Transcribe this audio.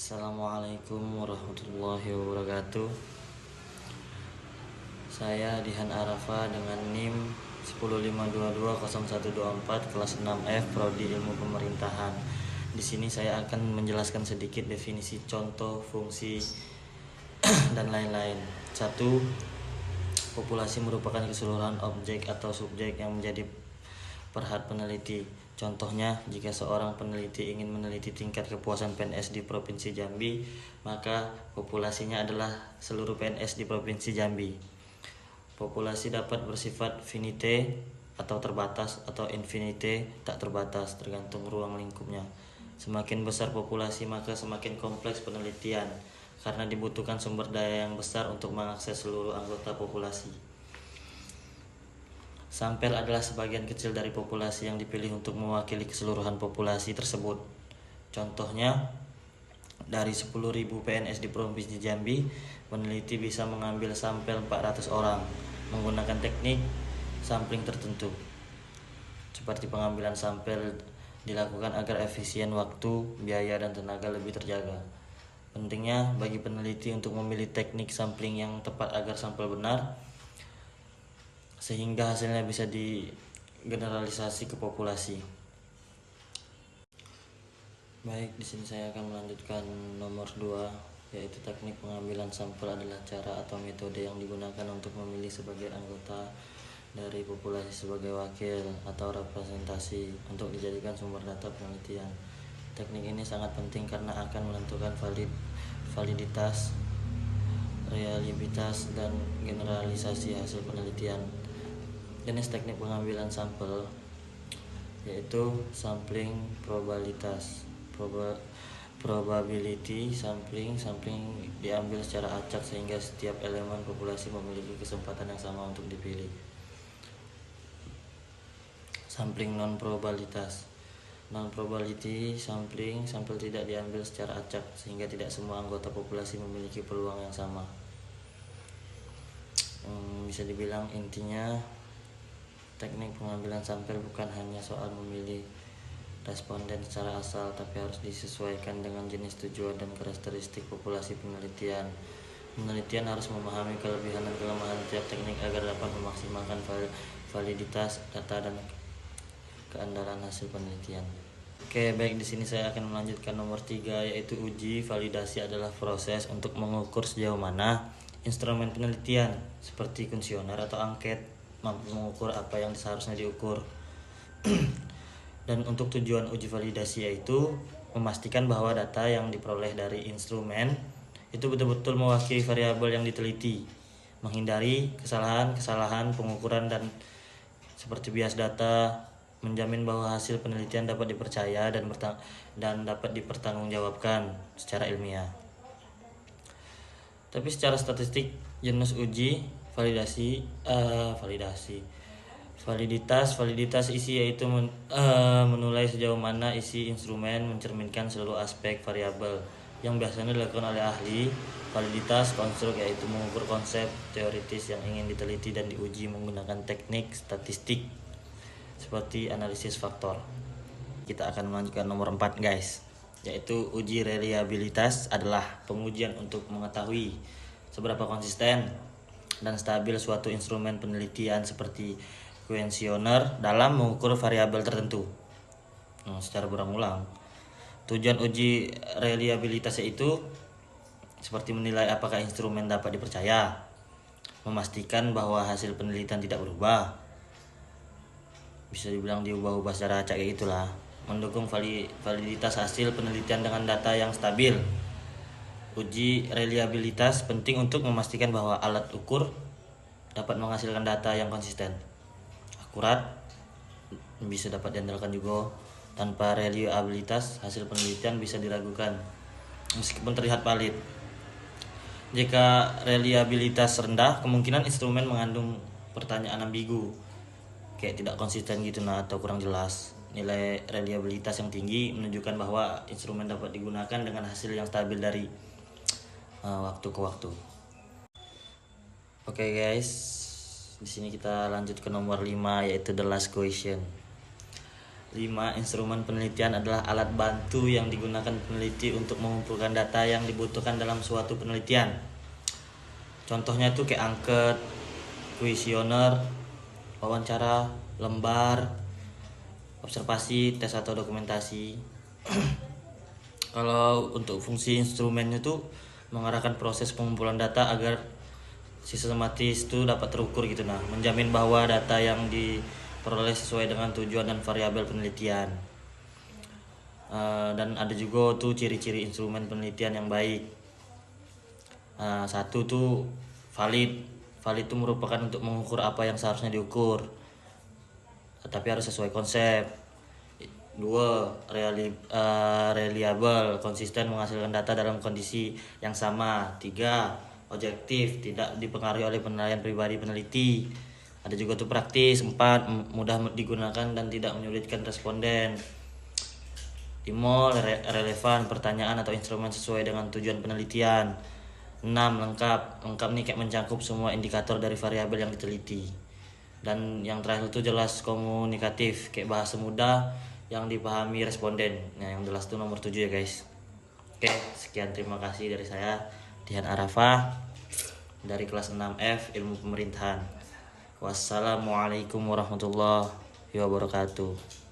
Assalamualaikum warahmatullahi wabarakatuh. Saya Dihan Arafa dengan NIM 105220124 kelas 6F Prodi Ilmu Pemerintahan. Di sini saya akan menjelaskan sedikit definisi contoh, fungsi dan lain-lain. 1. Populasi merupakan keseluruhan objek atau subjek yang menjadi perhatian peneliti. Contohnya, jika seorang peneliti ingin meneliti tingkat kepuasan PNS di Provinsi Jambi, maka populasinya adalah seluruh PNS di Provinsi Jambi. Populasi dapat bersifat finite atau terbatas atau infinite tak terbatas, tergantung ruang lingkupnya. Semakin besar populasi, maka semakin kompleks penelitian, karena dibutuhkan sumber daya yang besar untuk mengakses seluruh anggota populasi. Sampel adalah sebagian kecil dari populasi yang dipilih untuk mewakili keseluruhan populasi tersebut. Contohnya, dari 10.000 PNS di Provinsi Jambi, peneliti bisa mengambil sampel 400 orang menggunakan teknik sampling tertentu. Seperti pengambilan sampel dilakukan agar efisien waktu, biaya, dan tenaga lebih terjaga. Pentingnya bagi peneliti untuk memilih teknik sampling yang tepat agar sampel benar, sehingga hasilnya bisa digeneralisasi ke populasi. Baik, di sini saya akan melanjutkan nomor 2, yaitu teknik pengambilan sampel adalah cara atau metode yang digunakan untuk memilih sebagai anggota dari populasi sebagai wakil atau representasi untuk dijadikan sumber data penelitian. Teknik ini sangat penting karena akan menentukan validitas, reliabilitas, dan generalisasi hasil penelitian. Jenis teknik pengambilan sampel yaitu sampling probability sampling diambil secara acak sehingga setiap elemen populasi memiliki kesempatan yang sama untuk dipilih. Sampling non probability sampling, sampel tidak diambil secara acak sehingga tidak semua anggota populasi memiliki peluang yang sama. Bisa dibilang intinya teknik pengambilan sampel bukan hanya soal memilih responden secara asal, tapi harus disesuaikan dengan jenis tujuan dan karakteristik populasi penelitian. Penelitian harus memahami kelebihan dan kelemahan tiap teknik agar dapat memaksimalkan validitas data dan keandalan hasil penelitian. Oke, baik, di sini saya akan melanjutkan nomor 3, yaitu uji validasi adalah proses untuk mengukur sejauh mana instrumen penelitian seperti kuesioner atau angket mampu mengukur apa yang seharusnya diukur. Dan untuk tujuan uji validasi yaitu memastikan bahwa data yang diperoleh dari instrumen itu betul-betul mewakili variabel yang diteliti, menghindari kesalahan pengukuran dan seperti bias data, menjamin bahwa hasil penelitian dapat dipercaya dan dapat dipertanggungjawabkan secara ilmiah. Tapi secara statistik, jenis uji validitas isi yaitu menilai sejauh mana isi instrumen mencerminkan seluruh aspek variabel yang biasanya dilakukan oleh ahli validitas konstruk, yaitu mengukur konsep teoritis yang ingin diteliti dan diuji menggunakan teknik statistik seperti analisis faktor. Kita akan melanjutkan nomor 4, guys, yaitu uji reliabilitas adalah pengujian untuk mengetahui seberapa konsisten dan stabil suatu instrumen penelitian seperti kuesioner dalam mengukur variabel tertentu secara berulang-ulang. Tujuan uji reliabilitas itu seperti menilai apakah instrumen dapat dipercaya, memastikan bahwa hasil penelitian tidak berubah, bisa dibilang diubah-ubah secara acak kayak gitulah, mendukung validitas hasil penelitian dengan data yang stabil. Uji reliabilitas penting untuk memastikan bahwa alat ukur dapat menghasilkan data yang konsisten, akurat, bisa dapat diandalkan juga. Tanpa reliabilitas, hasil penelitian bisa diragukan meskipun terlihat valid. Jika reliabilitas rendah, kemungkinan instrumen mengandung pertanyaan ambigu, kayak tidak konsisten gitu atau kurang jelas. Nilai reliabilitas yang tinggi menunjukkan bahwa instrumen dapat digunakan dengan hasil yang stabil dari waktu ke waktu. Oke, guys, di sini kita lanjut ke nomor 5, yaitu the last question. 5. Instrumen penelitian adalah alat bantu yang digunakan peneliti untuk mengumpulkan data yang dibutuhkan dalam suatu penelitian. Contohnya itu kayak angket, kuesioner, wawancara, lembar, observasi, tes atau dokumentasi. Kalau untuk fungsi instrumennya itu mengarahkan proses pengumpulan data agar sistematis itu dapat terukur gitu, menjamin bahwa data yang diperoleh sesuai dengan tujuan dan variabel penelitian. Dan ada juga tuh ciri-ciri instrumen penelitian yang baik. Satu tuh valid itu merupakan untuk mengukur apa yang seharusnya diukur, tapi harus sesuai konsep. 2. Reliable, konsisten menghasilkan data dalam kondisi yang sama. 3. Objektif, tidak dipengaruhi oleh penilaian pribadi peneliti. Ada juga tuh praktis. 4. Mudah digunakan dan tidak menyulitkan responden. 5. Relevan, pertanyaan atau instrumen sesuai dengan tujuan penelitian. 6. Lengkap nih kayak mencakup semua indikator dari variabel yang diteliti. Dan yang terakhir itu jelas komunikatif, kayak bahasa mudah yang dipahami responden. Nah, yang jelas itu nomor 7 ya guys. Oke, sekian, terima kasih dari saya, Dian Arafah dari kelas 6F Ilmu Pemerintahan. Wassalamualaikum warahmatullahi wabarakatuh.